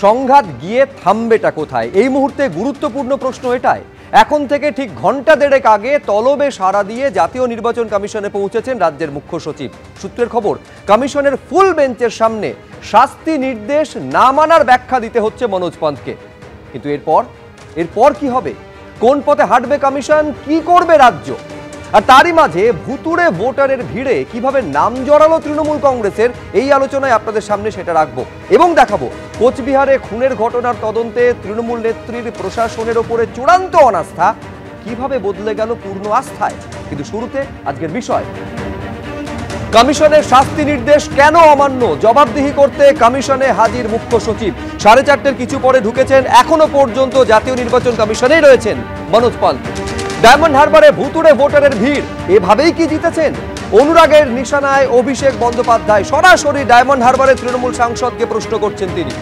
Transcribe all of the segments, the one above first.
সংঘাত গিয়ে থামবেটা কোথায়? এই মুহূর্তে গুরুত্বপূর্ণ প্রশ্ন এটাই। এখন থেকে ঠিক ঘন্টা দেড়েক আগে তলবে সাড়া দিয়ে জাতীয় নির্বাচন কমিশনে পৌঁছেছেন রাজ্যের মুখ্য সচিব। সূত্রের খবর, কমিশনের ফুল বেঞ্চের সামনে শাস্তি নির্দেশ না মানার ব্যাখ্যা দিতে হচ্ছে মনোজ পন্তকে। কিন্তু এরপর কি হবে? কোন পথে হাঁটবে কমিশন? কি করবে রাজ্য? আর তারই মাঝে ভুতুড়ে ভোটারের ভিড়ে কিভাবে নাম জড়ালো তৃণমূল কংগ্রেসের, এই আলোচনায় আপনাদের সামনে সেটা রাখবো এবং দেখাবো কোচবিহারে খুনের ঘটনার তদন্তে তৃণমূল নেত্রীর প্রশাসনের ওপরে চূড়ান্ত অনাস্থা কিভাবে বদলে গেল পূর্ণ আস্থায়। কিন্তু শুরুতে আজকের বিষয়, কমিশনের শাস্তি নির্দেশ কেন অমান্য? জবাবদিহি করতে কমিশনে হাজির মুখ্য সচিব। 4:30 কিছু পরে ঢুকেছেন, এখনো পর্যন্ত জাতীয় নির্বাচন কমিশনেই রয়েছেন মনোজ পন্ত। ডায়মন্ড হারবারে ভুতুড়ে ভোটারের ভিড়, এভাবেই কি জিতেছেন? অনুরাগের নিশানায় অভিষেক বন্দ্যোপাধ্যায় সরাসরি ডায়মন্ড হারবারে তৃণমূল সাংসদকে প্রশ্ন করছেন তিনি।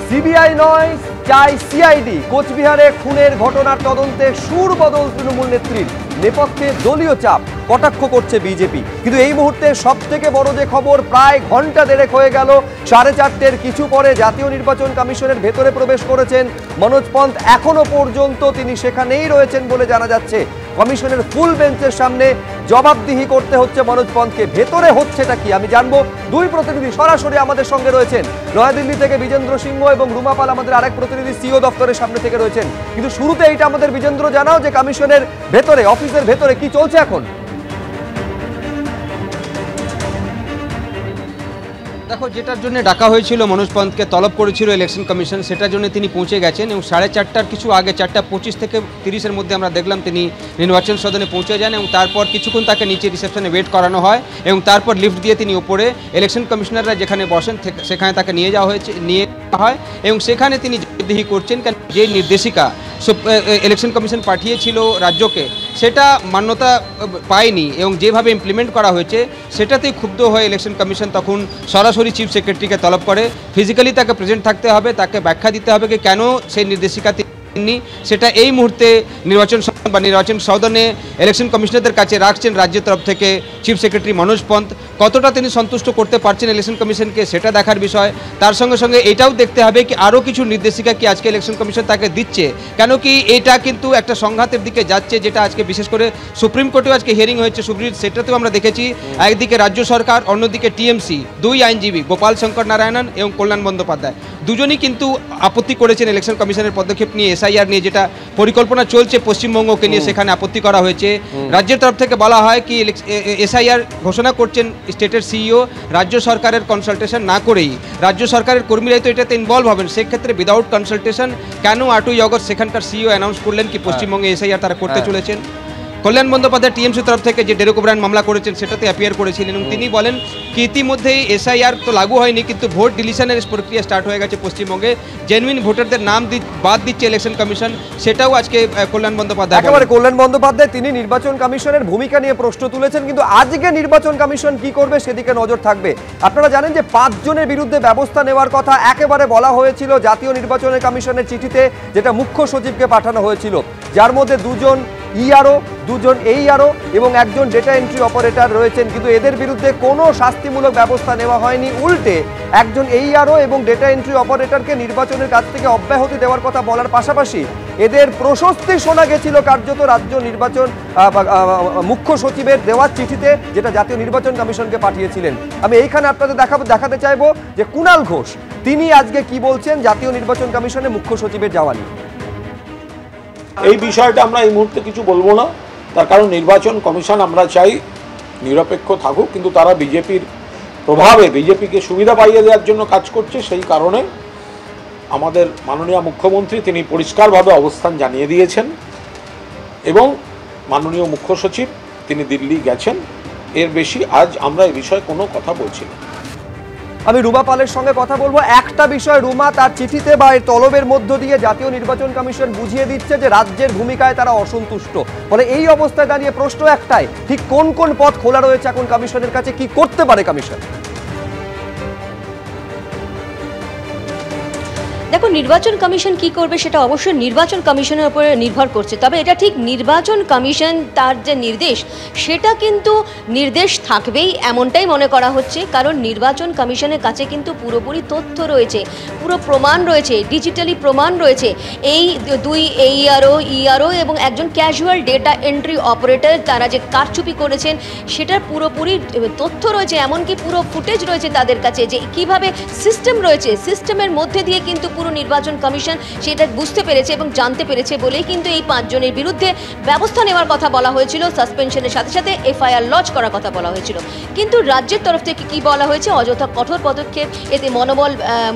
সিবিআই নয়, চাই সিআইডি। কোচবিহারে খুনের ঘটনার তদন্তে সুর বদল তৃণমূল নেত্রীর। নেপথ্যে দলীয় চাপ, কটাক্ষ করছে বিজেপি। কিন্তু এই মুহূর্তে সব থেকে বড় যে খবর, প্রায় ঘন্টা দেড়েক হয়ে গেল, 4:30 কিছু পরে জাতীয় নির্বাচন কমিশনের ভেতরে প্রবেশ করেছেন মনোজ পন্ত। এখনো পর্যন্ত তিনি সেখানেই রয়েছেন বলে জানা যাচ্ছে। কমিশনের ফুল বেঞ্চের সামনে জবাবদিহি করতে হচ্ছে মনোজ পন্তকে। ভেতরে হচ্ছেটা কি আমি জানবো। দুই প্রতিনিধি সরাসরি আমাদের সঙ্গে রয়েছেন। নয়াদিল্লি থেকে বিজেন্দ্র সিংহ এবং রুমা পাল আমাদের আরেক প্রতিনিধি সিও দপ্তরের সামনে থেকে রয়েছেন। কিন্তু শুরুতে এইটা আমাদের বিজেন্দ্র জানাও যে কমিশনের ভেতরে, অফিসের ভেতরে কি চলছে এখন? দেখো, যেটার জন্য ডাকা হয়েছিল মনোজ পন্তকে, তলব করেছিল ইলেকশন কমিশন, সেটার জন্য তিনি পৌঁছে গেছেন এবং 4:30 কিছু আগে 4:25 থেকে 30-এর মধ্যে আমরা দেখলাম তিনি নির্বাচন সদনে পৌঁছে যান এবং তারপর কিছুক্ষণ তাকে নিচে রিসেপশনে ওয়েট করানো হয় এবং তারপর লিফট দিয়ে তিনি উপরে ইলেকশন কমিশনাররা যেখানে বসেন সেখানে তাকে নিয়ে যাওয়া হয় এবং সেখানে তিনি জবাবদিহি করছেন। কারণ যে নির্দেশিকা ইলেকশন কমিশন পাঠিয়েছিল রাজ্যকে, সেটা মান্যতা পায়নি এবং যেভাবে ইমপ্লিমেন্ট করা হয়েছে সেটাতেই ক্ষুব্ধ হয়ে ইলেকশন কমিশন তখন সরাসরি চিফ সেক্রেটারিকে তলব করে। ফিজিক্যালি তাকে প্রেজেন্ট থাকতে হবে, তাকে ব্যাখ্যা দিতে হবে যে কেন সেই নির্দেশিকা তিনি সেটা এই মুহূর্তে নির্বাচন সদনে ইলেকশন কমিশনারদের কাছে রাখছেন রাজ্যের তরফ থেকে চিফ সেক্রেটারি মনোজ পন্ত। কতটা তিনি সন্তুষ্ট করতে পারছেন ইলেকশন কমিশনকে সেটা দেখার বিষয়। তার সঙ্গে সঙ্গে এটাও দেখতে হবে কি আরও কিছু নির্দেশিকা কি আজকে ইলেকশন কমিশন তাকে দিচ্ছে, কেন কি এটা কিন্তু একটা সংঘাতের দিকে যাচ্ছে, যেটা আজকে বিশেষ করে সুপ্রিম কোর্টেও আজকে হিয়ারিং হয়েছে সুপ্রিম, সেটাতেও আমরা দেখেছি একদিকে রাজ্য সরকার, অন্যদিকে টিএমসি, দুই আইনজীবী গোপাল শঙ্কর নারায়ণন এবং কল্যাণ বন্দ্যোপাধ্যায় দুজনই কিন্তু আপত্তি করেছেন ইলেকশন কমিশনের পদক্ষেপ নিয়ে। এসআইআর নিয়ে যেটা পরিকল্পনা চলছে পশ্চিমবঙ্গকে নিয়ে, সেখানে আপত্তি করা হয়েছে। রাজ্যের তরফ থেকে বলা হয় কি এসআইআর ঘোষণা করছেন স্টেটের সিইও, রাজ্য সরকারের কনসালটেশন না করেই। রাজ্য সরকারের কর্মীরাই তো এটাতে ইনভলভ হবেন, সেক্ষেত্রে উইদাউট কনসালটেশন কেন 8ই অগস্ট সেখানকার সিইও অ্যানাউন্স করলেন কি পশ্চিমবঙ্গে এসআইআর তারা করতে চলেছেন। কল্যাণ বন্দ্যোপাধ্যায় টিএমসি তরফ থেকে যে ডেরেক ওব্রায়েন মামলা করেছেন সেটাতে অ্যাপিয়ার করেছিলেন এবং তিনি বলেন কি ইতিমধ্যেই এসআইআর তো লাগু হয়নি, কিন্তু ভোট ডিলিশনের প্রক্রিয়া স্টার্ট হয়ে গেছে পশ্চিমবঙ্গে। জেনুইন ভোটারদের নাম বাদ দিচ্ছে ইলেকশন কমিশন, সেটাও আজকে কল্যাণ বন্দ্যোপাধ্যায় একেবারে কল্যাণ বন্দ্যোপাধ্যায় তিনি নির্বাচন কমিশনের ভূমিকা নিয়ে প্রশ্ন তুলেছেন। কিন্তু আজকে নির্বাচন কমিশন কি করবে সেদিকে নজর থাকবে। আপনারা জানেন যে 5 জনের বিরুদ্ধে ব্যবস্থা নেওয়ার কথা একেবারে বলা হয়েছিল জাতীয় নির্বাচন কমিশনের চিঠিতে, যেটা মুখ্য সচিবকে পাঠানো হয়েছিল, যার মধ্যে 2 জন ইআরও, 2 জন এইআরও এবং 1 জন ডেটা এন্ট্রি অপারেটর রয়েছেন। কিন্তু এদের বিরুদ্ধে কোনো শাস্তিমূলক ব্যবস্থা নেওয়া হয়নি। উল্টে 1 জন এইআরও এবং ডেটা এন্ট্রি অপারেটরকে নির্বাচনের কাছ থেকে অব্যাহতি দেওয়ার কথা বলার পাশাপাশি এদের প্রশস্তি শোনা গেছিল কার্যত রাজ্য নির্বাচন মুখ্য সচিবের দেওয়ার চিঠিতে, যেটা জাতীয় নির্বাচন কমিশনকে পাঠিয়েছিলেন। আমি এইখানে আপনাদের দেখাতে চাইবো যে কুণাল ঘোষ তিনি আজকে কি বলছেন জাতীয় নির্বাচন কমিশনে মুখ্য সচিবের যাওয়া নিয়ে। এই বিষয়টা আমরা এই মুহূর্তে কিছু বলবো না, তার কারণ নির্বাচন কমিশন আমরা চাই নিরপেক্ষ থাকুক, কিন্তু তারা বিজেপির প্রভাবে বিজেপিকে সুবিধা পাইয়ে দেওয়ার জন্য কাজ করছে। সেই কারণে আমাদের মাননীয় মুখ্যমন্ত্রী তিনি পরিষ্কারভাবে অবস্থান জানিয়ে দিয়েছেন এবং মাননীয় মুখ্য সচিব তিনি দিল্লি গেছেন। এর বেশি আজ আমরা এই বিষয়ে কোনো কথা বলছি না। আমি রুমা পালের সঙ্গে কথা বলবো। একটা বিষয় রুমা, তার চিঠিতে বা এর তলবের মধ্য দিয়ে জাতীয় নির্বাচন কমিশন বুঝিয়ে দিচ্ছে যে রাজ্যের ভূমিকায় তারা অসন্তুষ্ট। ফলে এই অবস্থায় দাঁড়িয়ে প্রশ্ন একটাই, ঠিক কোন কোন পথ খোলা রয়েছে এখন কমিশনের কাছে, কি করতে পারে কমিশন? দেখো, নির্বাচন কমিশন কি করবে সেটা অবশ্যই নির্বাচন কমিশনের উপরে নির্ভর করছে। তবে এটা ঠিক, নির্বাচন কমিশন তার যে নির্দেশ সেটা কিন্তু নির্দেশ থাকবেই এমনটাই মনে করা হচ্ছে, কারণ নির্বাচন কমিশনের কাছে কিন্তু পুরোপুরি তথ্য রয়েছে, পুরো প্রমাণ রয়েছে, ডিজিটালি প্রমাণ রয়েছে। এই দুই ইআরও এবং একজন ক্যাজুয়াল ডেটা এন্ট্রি অপারেটর তারা যে কারচুপি করেছেন সেটার পুরোপুরি তথ্য রয়েছে, এমনকি পুরো ফুটেজ রয়েছে তাদের কাছে, যে কিভাবে সিস্টেম রয়েছে, সিস্টেমের মধ্যে দিয়ে কিন্তু পুরো নির্বাচন কমিশন সেটা বুঝতে পেরেছে এবং জানতে পেরেছে বলেই কিন্তু এই 5 জনের বিরুদ্ধে ব্যবস্থা নেওয়ার কথা বলা হয়েছিল, সাসপেনশনের সাথে সাথে এফআইআর লজ করার কথা বলা হয়েছিল। কিন্তু রাজ্যের তরফ থেকে কি বলা হয়েছে, অযথা কঠোর পদক্ষেপ, এতে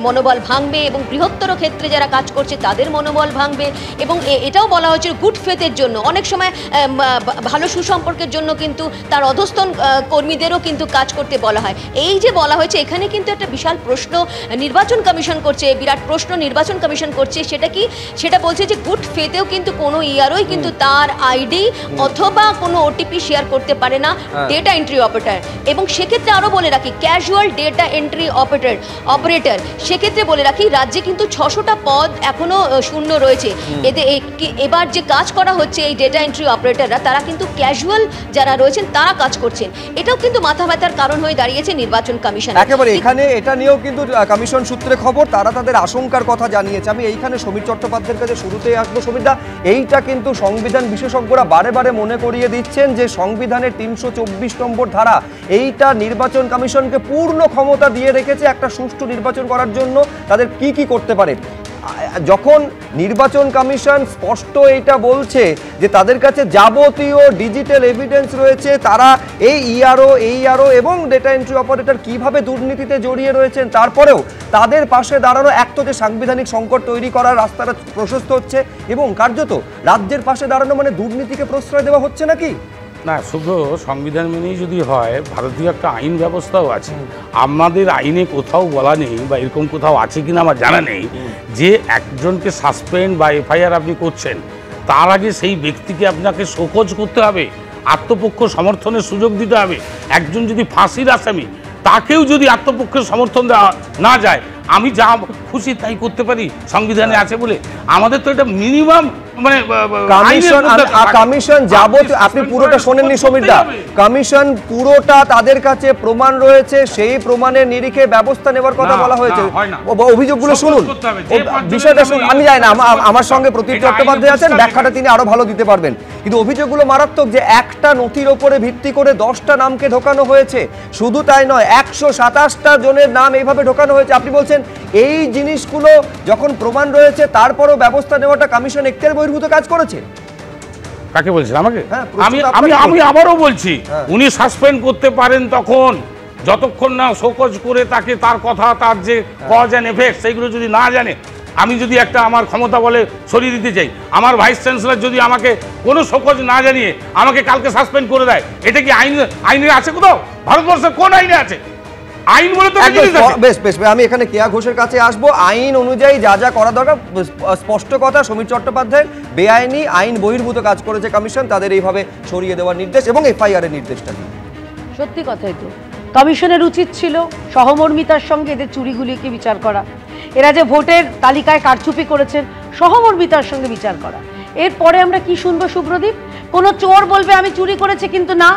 মনোবল ভাঙবে এবং বৃহত্তর ক্ষেত্রে যারা কাজ করছে তাদের মনোবল ভাঙবে। এবং এটাও বলা হয়েছিল গুড ফেথের জন্য, অনেক সময় ভালো সুসম্পর্কের জন্য কিন্তু তার অধস্তন কর্মীদেরও কিন্তু কাজ করতে বলা হয়। এই যে বলা হয়েছে, এখানে কিন্তু একটা বিশাল প্রশ্ন নির্বাচন কমিশন করছে, বিরাট প্রশ্ন নির্বাচন কমিশন করছে। সেটা কি, সেটা বলছে যে গুড ফেথেও কিন্তু কোনো ইআরওই কিন্তু তার আইডি অথবা কোনো ওটিপি শেয়ার করতে পারে না ডেটা এন্ট্রি অপারেটর। এবং সেক্ষেত্রে আরও বলে রাখি, ক্যাজুয়াল ডেটা এন্ট্রি অপারেটর সেক্ষেত্রে বলে রাখি রাজ্যে কিন্তু 600টা পদ এখনও শূন্য রয়েছে। এবার যে কাজ করা হচ্ছে এই ডেটা এন্ট্রি অপারেটররা, তারা কিন্তু ক্যাজুয়াল যারা রয়েছেন তারা কাজ করছেন। এটাও কিন্তু মাথা ব্যথার কারণ হয়ে দাঁড়িয়েছে নির্বাচন কমিশন। একেবারে এখানে এটা নিয়েও কিন্তু কমিশন সূত্রে খবর, তারা তাদের আশঙ্কার কথা জানিয়েছে। আমি এইখানে সমীর চট্টোপাধ্যায়ের কাছে শুরুতেই আসবো। সমীরদা, এইটা কিন্তু সংবিধান বিশেষজ্ঞরা বারে বারে মনে করিয়ে দিচ্ছেন যে সংবিধানের 324 নম্বর ধারা এইটা নির্বাচন কমিশনকে পূর্ণ ক্ষমতা দিয়ে রেখেছে একটা সুষ্ঠু নির্বাচন করার জন্য তাদের কি কি করতে পারে। যখন নির্বাচন কমিশন স্পষ্ট এইটা বলছে যে তাদের কাছে যাবতীয় ডিজিটাল এভিডেন্স রয়েছে, তারা এই ইআরও এবং ডেটা এন্ট্রি অপারেটর কিভাবে দুর্নীতিতে জড়িয়ে রয়েছেন, তারপরেও তাদের পাশে দাঁড়ানো, এক তো যে সাংবিধানিক সংকট তৈরি করার রাস্তাটা প্রশস্ত হচ্ছে এবং কার্যত রাজ্যের পাশে দাঁড়ানো মানে দুর্নীতিকে প্রশ্রয় দেওয়া হচ্ছে নাকি? না, শুধু সংবিধান মেনেই যদি হয়, ভারতীয় একটা আইন ব্যবস্থাও আছে। আমাদের আইনে কোথাও বলা নেই বা এরকম কোথাও আছে কিনা আমার জানা নেই যে একজনকে সাসপেন্ড বা এফআইআর আপনি করছেন তার আগে সেই ব্যক্তিকে আপনাকে শোকজ করতে হবে, আত্মপক্ষ সমর্থনের সুযোগ দিতে হবে। একজন যদি ফাঁসির আসামি, তাকেও যদি আত্মপক্ষের সমর্থন দেওয়া না যায়, আমি যা খুশি তাই করতে পারি সংবিধানে আছে বলে। আমাদের তো এটা মিনিমাম মানে কমিশন যাবতীয়, আপনি পুরোটা শোনেননি সমীরদা, কমিশন পুরোটা তাদের কাছে প্রমাণ রয়েছে, সেই প্রমাণের নিরিখে ব্যবস্থা নেওয়ার কথা বলা হয়েছে। অভিযোগগুলো শুনুন, বিষয়টা শুনুন। আমি জানি না, আমার সঙ্গে প্রতীক চট্টোপাধ্যায় আছেন, ব্যাখ্যাটা তিনি আরো ভালো দিতে পারবেন। কিন্তু অভিযোগগুলো মারাত্মক, যে একটা নথির ওপরে ভিত্তি করে 10টা নামকে ঢোকানো হয়েছে। শুধু তাই নয়, 127টা জনের নাম এইভাবে ঢোকানো হয়েছে। আপনি বলছেন এই জিনিসগুলো যখন প্রমাণ রয়েছে তারপরও ব্যবস্থা নেওয়াটা কমিশন এখতিয়ার বহির্ভূত কাজ করেছে? কাকে বলছেন? আমাকে? আমি আবারও বলছি, উনি সাসপেন্ড করতে পারেন তখন যতক্ষণ না শোকজ করে তাকে তার কথা, তার যে কজ অ্যান্ড এফেক্ট সেইগুলো যদি না জানে। আমি যদি একটা আমার ক্ষমতা বলে সরিয়ে দিতে চাই, আমার ভাইস চ্যান্সেলর যদি আমাকে কোনো শোকজ না জানিয়ে আমাকে কালকে সাসপেন্ড করে দেয়, এটা কি আইনে আছে কোথাও? ভারতবর্ষের কোন আইনে আছে? আইন বলে তো বেশ বেশ, আমি এখানে কেয়া ঘোষের কাছে আসবো। আইন অনুযায়ী যা যা করা দরকার, স্পষ্ট কথা সমীর চট্টোপাধ্যায়, বেআইনি আইন বহির্ভূত কাজ করেছে কমিশন, তাদের এইভাবে সরিয়ে দেওয়ার নির্দেশ এবং এফআইআর এর নির্দেশটা দিন। সত্যি কথাই তো, কমিশনের উচিত ছিল সহমর্মিতার সঙ্গে এদের চুরিগুলিকে বিচার করা। এরা যে ভোটের তালিকায় কারচুপি করেছেন, সহমর্মিতার সঙ্গে বিচার করা। এরপরে আমরা কি শুনবো সুব্রদীপ? কোনো চোর বলবে আমি চুরি করেছি, কিন্তু না,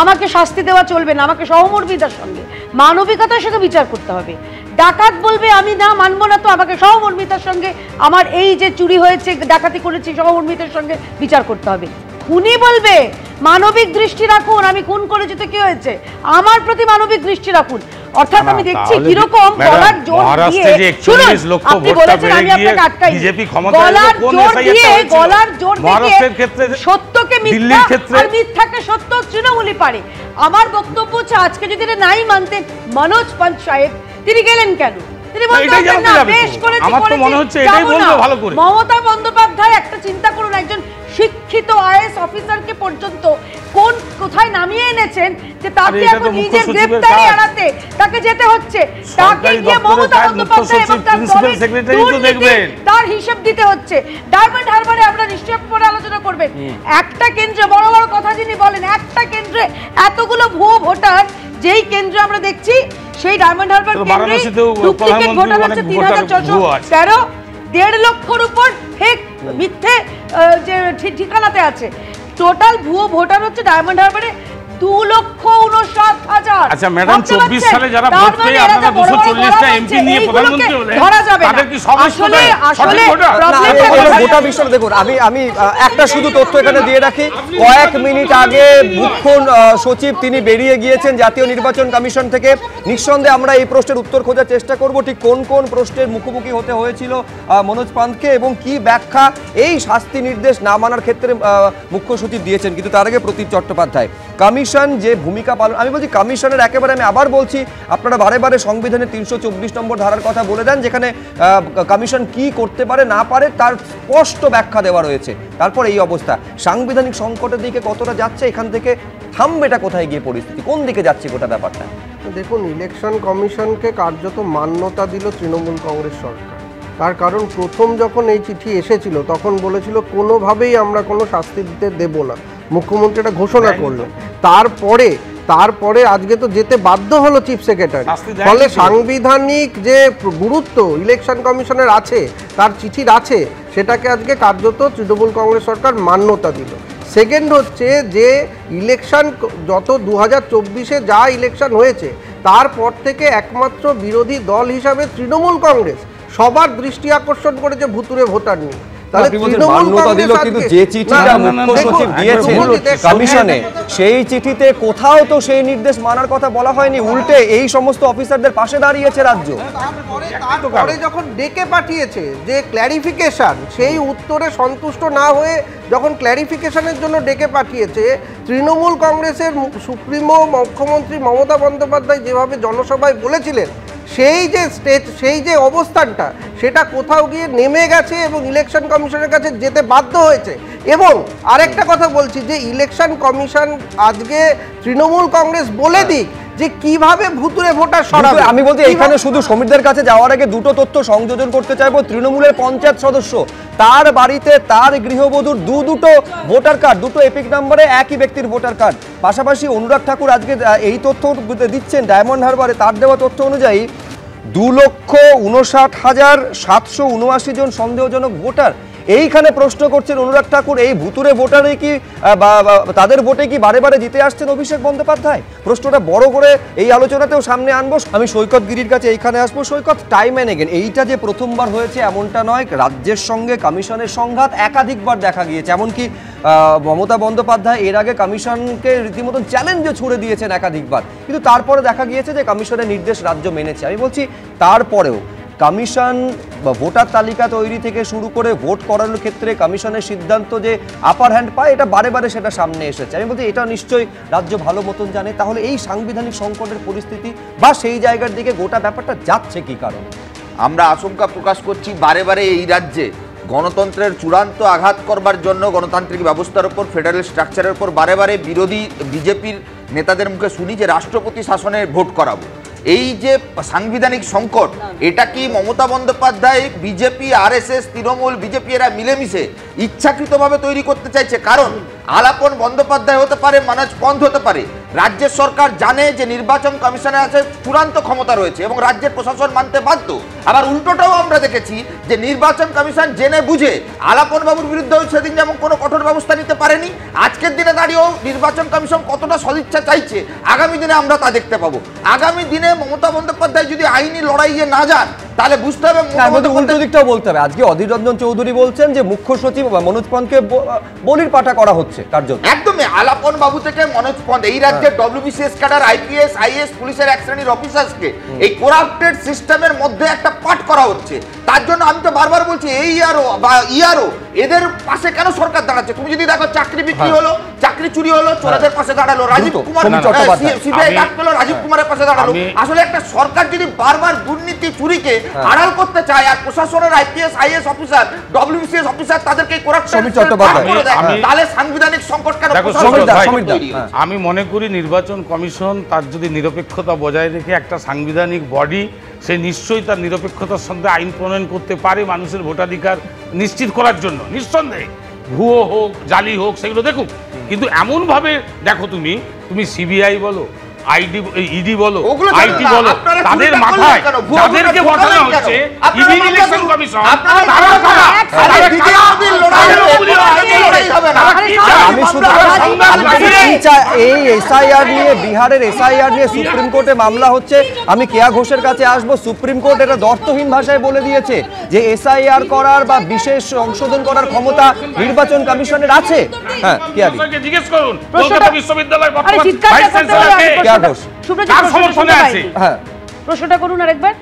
আমাকে শাস্তি দেওয়া চলবে না, আমাকে সহমর্মিতার সঙ্গে মানবিকতার সঙ্গে বিচার করতে হবে। ডাকাত বলবে আমি না, মানবো না, তো আমাকে সহমর্মিতার সঙ্গে আমার এই যে চুরি হয়েছে, ডাকাতি করেছি, সহমর্মিতার সঙ্গে বিচার করতে হবে। খুনি বলবে মানবিক দৃষ্টি রাখুন, আমি খুন করেছি তো কি হয়েছে, আমার প্রতি মানবিক দৃষ্টি রাখুন। অর্থাৎ আমি দেখছি কিরকম গলার জোর দিয়ে, শুনুন, আপনি বলেছেন আমি আপনাকে আটকাই, গলার জোর দিয়ে সত্যকে মিথ্যা আর মিথ্যাকে সত্য তৃণমূলই পারে। আমার বক্তব্য হচ্ছে, আজকে যদি এটা নাই মানতেন মনোজ পন্ত সাহেব, তিনি গেলেন কেন? তিনি বলতেন না বেশ করেছি, মমতা বন্দ্যোপাধ্যায় একটা চিন্তা করুন, একজন শিক্ষিত আইএএস অফিসারকে পর্যন্ত কোথায় নামিয়ে এনেছেন যে তাকে এখন নিজের গ্রেফতারি এড়াতে তাকে যেতে হচ্ছে, তাকে গিয়ে মমতা বন্দ্যোপাধ্যায় এবং তার দলের তার হিসাব দিতে হচ্ছে। ডায়মন্ড হারবারে আমরা নিশ্চয়ই পরে আলোচনা করবেন, একটা কেন্দ্রে বড় বড় কথা যিনি বলেন, একটা কেন্দ্রে এতগুলো ভুয়ো ভোটার, যেই কেন্দ্রে আমরা দেখছি সেই ডায়মন্ড হারবার কেন্দ্রে ডুপ্লিকেট ভোটার হচ্ছে 3613, 1.5 লক্ষর উপর ফেক মিথ্যে যে ঠিকানাতে আছে। টোটাল ভুয়ো ভোটার হচ্ছে ডায়মন্ড হারবারে 2,59,000। আচ্ছা ম্যাডাম, 24 সালে যারা ভোট পেয়ে আপনারা 240টা এমপি নিয়ে প্রধানমন্ত্রী হলেন, তাদের কি সমস্যা আসলে গোটা বিষয়টা দেখুন, আমি একটা শুধু তথ্য এখানে দিয়ে রাখি। কয়েক মিনিট আগে মুখ্য সচিব তিনি বেরিয়ে গিয়েছেন জাতীয় নির্বাচন কমিশন থেকে। নিঃসন্দেহে আমরা এই প্রশ্নের উত্তর খোঁজার চেষ্টা করব, ঠিক কোন কোন প্রশ্নের মুখোমুখি হতে হয়েছিল মনোজ পান্তকে এবং কি ব্যাখ্যা এই শাস্তি নির্দেশ না মানার ক্ষেত্রে মুখ্য সচিব দিয়েছেন। কিন্তু তার আগে প্রতীপ চট্টোপাধ্যায়, কমিশন যে ভূমিকা পালন, আমি বলছি কমিশনের একেবারে, আমি আবার বলছি, আপনারা বারে বারে সংবিধানের 324 নম্বর ধারার কথা বলে দেন, যেখানে কমিশন কি করতে পারে না পারে তার স্পষ্ট ব্যাখ্যা দেওয়া রয়েছে। তারপর এই অবস্থা, সাংবিধানিক সংকটের দিকে কতটা যাচ্ছে, এখান থেকে থামবেটা কোথায় গিয়ে পরিস্থিতি, কোন দিকে যাচ্ছে গোটা ব্যাপারটা? দেখুন, ইলেকশন কমিশনকে কার্যত মান্যতা দিল তৃণমূল কংগ্রেস সরকার। তার কারণ প্রথম যখন এই চিঠি এসেছিল তখন বলেছিল কোনোভাবেই আমরা কোনো শাস্তি দিতে দেব না, মুখ্যমন্ত্রী এটা ঘোষণা করলেন। তারপরে আজকে তো যেতে বাধ্য হলো চিফ সেক্রেটারি। ফলে সাংবিধানিক যে গুরুত্ব ইলেকশন কমিশনের আছে, তার চিঠির আছে, সেটাকে আজকে কার্যত তৃণমূল কংগ্রেস সরকার মান্যতা দিল। সেকেন্ড হচ্ছে যে ইলেকশন যত 2024-এ যা ইলেকশন হয়েছে তারপর থেকে একমাত্র বিরোধী দল হিসাবে তৃণমূল কংগ্রেস সবার দৃষ্টি আকর্ষণ করেছে ভুতুরে ভোটার নিয়ে। সেই চিঠিতে কোথাও তো সেই নির্দেশ মানার কথা বলা হয়নি, উল্টে এই সমস্ত অফিসারদের পাশে দাঁড়িয়েছে রাজ্য। তারপরে যখন ডেকে পাঠিয়েছে যে ক্ল্যারিফিকেশন, সেই উত্তরে সন্তুষ্ট না হয়ে যখন ক্ল্যারিফিকেশনের জন্য ডেকে পাঠিয়েছে, তৃণমূল কংগ্রেসের সুপ্রিমো মুখ্যমন্ত্রী মমতা বন্দ্যোপাধ্যায় যেভাবে জনসভায় বলেছিলেন, সেই যে অবস্থানটা সেটা কোথাও গিয়ে নেমে গেছে এবং ইলেকশন কমিশনের কাছে যেতে বাধ্য হয়েছে। এবং আরেকটা কথা বলছি যে ইলেকশন কমিশন আজকে তৃণমূল কংগ্রেস বলে দিক যে কিভাবে ভুতুরে ভোটার সরাবে। আমি বলতে এখানে শুধু সমীরদের কাছে যাওয়ার আগে দুটো তথ্য সংযোজন করতে চাইবো। তৃণমূলের পঞ্চায়েত সদস্য, তার বাড়িতে তার গৃহবধূর দুটো ভোটার কার্ড, দুটো এপিক নম্বরে একই ব্যক্তির ভোটার কার্ড। পাশাপাশি অনুরাগ ঠাকুর আজকে এই তথ্য দিচ্ছেন ডায়মন্ড হারবারে, তার দেওয়া তথ্য অনুযায়ী 2,59,779 জন সন্দেহজনক ভোটার। এইখানে প্রশ্ন করছেন অনুরাগ ঠাকুর, এই ভুতুরে ভোটারে কি তাদের ভোটে কি বারে বারে জিতে আসছেন অভিষেক বন্দ্যোপাধ্যায়? প্রশ্নটা বড় করে এই আলোচনাতেও সামনে আনবো। আমি সৈকত গিরির কাছে এইখানে আসবো। সৈকত, টাইম অ্যান্ড এগেন এইটা যে প্রথমবার হয়েছে এমনটা নয়, রাজ্যের সঙ্গে কমিশনের সংঘাত একাধিকবার দেখা গিয়েছে। এমনকি মমতা বন্দ্যোপাধ্যায় এর আগে কমিশনকে রীতিমতন চ্যালেঞ্জও ছুড়ে দিয়েছেন একাধিকবার, কিন্তু তারপরে দেখা গিয়েছে যে কমিশনের নির্দেশ রাজ্য মেনেছে। আমি বলছি তারপরেও কমিশন বা ভোটার তালিকা তৈরি থেকে শুরু করে ভোট করানোর ক্ষেত্রে কমিশনের সিদ্ধান্ত যে আপার হ্যান্ড পায়, এটা বারে বারে সেটা সামনে এসেছে। আমি বলছি এটা নিশ্চয়ই রাজ্য ভালো মতন জানে। তাহলে এই সাংবিধানিক সংকটের পরিস্থিতি বা সেই জায়গার দিকে গোটা ব্যাপারটা যাচ্ছে কি কারণে? আমরা আশঙ্কা প্রকাশ করছি বারে বারে এই রাজ্যে গণতন্ত্রের চূড়ান্ত আঘাত করবার জন্য গণতান্ত্রিক ব্যবস্থার উপর, ফেডারেল স্ট্রাকচারের উপর বারে বারে বিরোধী বিজেপির নেতাদের মুখে শুনি যে রাষ্ট্রপতি শাসনে ভোট করাবো। এই যে সাংবিধানিক সংকট, এটা কি Mamata Bandyopadhyay, BJP, RSS, Trinamool, BJP এরা মিলেমিশে ইচ্ছাকৃতভাবে তৈরি করতে চাইছে? কারণ আলাপন বন্দ্যোপাধ্যায় হতে পারে, মনোজ পন্থ হতে পারে, রাজ্যের সরকার জানে যে নির্বাচন কমিশনের কাছে চূড়ান্ত ক্ষমতা রয়েছে এবং রাজ্যের প্রশাসন মানতে বাধ্য। আবার উল্টোটাও আমরা দেখেছি যে নির্বাচন কমিশন জেনে বুঝে আলাপন বাবুর বিরুদ্ধে সেদিন যেমন কোনো কঠোর ব্যবস্থা নিতে পারেনি, আজকের দিনে দাঁড়িয়েও নির্বাচন কমিশন কতটা সদিচ্ছা চাইছে আগামী দিনে আমরা তা দেখতে পাবো। আগামী দিনে মমতা বন্দ্যোপাধ্যায় যদি আইনি লড়াইয়ে না যান তাহলে বুঝতে হবে। উল্টো দিকটাও বলতে হবে। আজকে অধীর রঞ্জন চৌধুরী বলছেন যে মুখ্য সচিব মনোজ পন্তকে বলির পাঠা করা হচ্ছে তার জন্য। একদমই আলাপন বাবু থেকে মনোজ পন্ত, এই রাজ্যের ডব্লিউবিসিএস ক্যাডার, আইপিএস, আইএস, পুলিশের এক শ্রেণীর অফিসার্সকে এই করাপ্টেড সিস্টেমের মধ্যে একটা পাঠ করা হচ্ছে। তার জন্য আমি তো বারবার বলছি এই ইআরও বা ইআরও এদের পাশে কেন সরকার দাঁড়াচ্ছে? তুমি যদি দেখো চাকরি বিক্রি হলো, চাকরি চুরি হলো, চোরাদের পাশে দাঁড়ালো রাজীব কুমার, সিবিআই ডাক পেলো রাজীব কুমারের পাশে দাঁড়ালো। আসলে একটা সরকার যদি বারবার দুর্নীতি চুরিকে আড়াল করতে চায় আর প্রশাসনের IPS, IAS officer, WBCS officer তাদেরকে করাপশন করে দেয়, তাহলে সাংবিধানিক সংকট কেন? আমি মনে করি নির্বাচন কমিশন তার যদি নিরপেক্ষতা বজায় রেখে একটা সাংবিধানিক বডি, সে নিশ্চয়ই তার নিরপেক্ষতার সঙ্গে আইন প্রণয়ন করতে পারে মানুষের ভোটাধিকার নিশ্চিত করার জন্য। নিঃসন্দেহে ভুয়ো হোক, জালি হোক, সেগুলো দেখুক, কিন্তু এমনভাবে দেখো তুমি সিবিআই বলো, ইডি বলো, ওগুলো আইটি জানেন না, বলো, আপনারা তাদের চুরিটা মাথায় করলেন কেন? ভুয়া যাদেরকে ভোটার বসানো ঢোকালেন হচ্ছে কেন? আপনারা ইলেকশন কমিশন, আপনারা তারা কারা? আরে তারা দিদি কারা? আমাদের লড়াই তারা হবে, পুলিশ কোনো আছে। লড়াই হবে না। তারা কি চায়? আমি শুধু আমরা এই এসআইআর নিয়ে, বিহারের এসআইআর নিয়ে সুপ্রিম কোর্টে মামলা হচ্ছে। আমি কেয়া ঘোষের কাছে আসবো। সুপ্রিম কোর্ট এটা দর্থহীন ভাষায় বলে দিয়েছে যে এসআইআর করার বা বিশেষ সংশোধন করার ক্ষমতা নির্বাচন কমিশনের আছে। হ্যাঁ, কেয়া দি, প্রফেসরকে জিজ্ঞেস করুন, প্রশ্নটা- কলকাতা বিশ্ববিদ্যালয় আরে বর্তমান চিৎকার ভাইস করতে হবে, চ্যান্সেলর কে? আমি কেয়া প্রশ্নটা- ঘোষ। সুব্রজিৎ, কার প্রশ্নটা সমর্থনে শুনতে আছে? পাইনি। হ্যাঁ প্রশ্নটা করুন আরেকবার।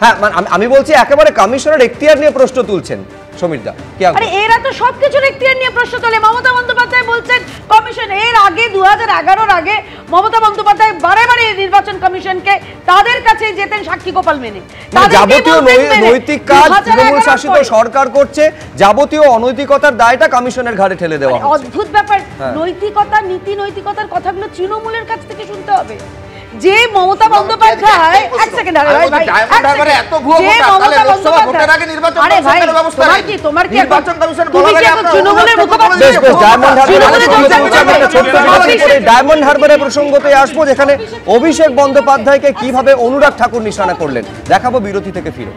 হ্যাঁ, মানে আমি বলছি একেবারে কমিশনের এখতিয়ার নিয়ে প্রশ্ন তুলছেন সমীর দা। কেয়া ঘোষ। আরে এরা তো সবকিছুর এখতিয়ার নিয়ে প্রশ্ন তোলে। মমতা বন্দ্যোপাধ্যায় বলছেন কমিশন, এর আগে 2011-র আগে মমতা বন্দ্যোপাধ্যায় বারে বারে নির্বাচন কমিশনকে তাদের কাছে যেতেন সাক্ষী গোপাল মেনে। মানে তাদেরকে যাবতীয় বলতেন মেনে। নৈতিক কাজ 2011 তৃণমূল শাসিত পর। সরকার করছে, যাবতীয় অনৈতিকতার দায়টা কমিশনের ঘাড়ে ঠেলে দেওয়া হচ্ছে। অদ্ভুত ব্যাপার। হ্যাঁ। নৈতিকতা, নীতি নৈতিকতার কথাগুলো তৃণমূলের কাছ থেকে শুনতে হবে। যে মমতা বন্দ্যোপাধ্যায়, এক সেকেন্ড, আরে ভাই, ভাই, ডায়মন্ড হারবারে এত ভুয়ো যে ভোটার, তাহলে মমতা লোকসভা ভোটের বন্দ্যোপাধ্যায়- আগে নির্বাচন আরে ভাই, কমিশনের ব্যবস্থা তোমার নেই। কি, তোমার কি নির্বাচন কমিশন তুমি বলা কি লাগে এখন আপনারা তৃণমূলের মুখপাত্র? বেশ বেশ, ডায়মন্ড হারবারে তৃণমূলের প্রসঙ্গে পৌঁছে আমি একটা ছোট্ট বিরতি অভিষেক- করে ডায়মন্ড হারবারের প্রসঙ্গতে আসবো, যেখানে অভিষেক বন্দ্যোপাধ্যায়কে কিভাবে অনুরাগ ঠাকুর নিশানা করলেন। দেখাবো বিরতি থেকে ফিরে।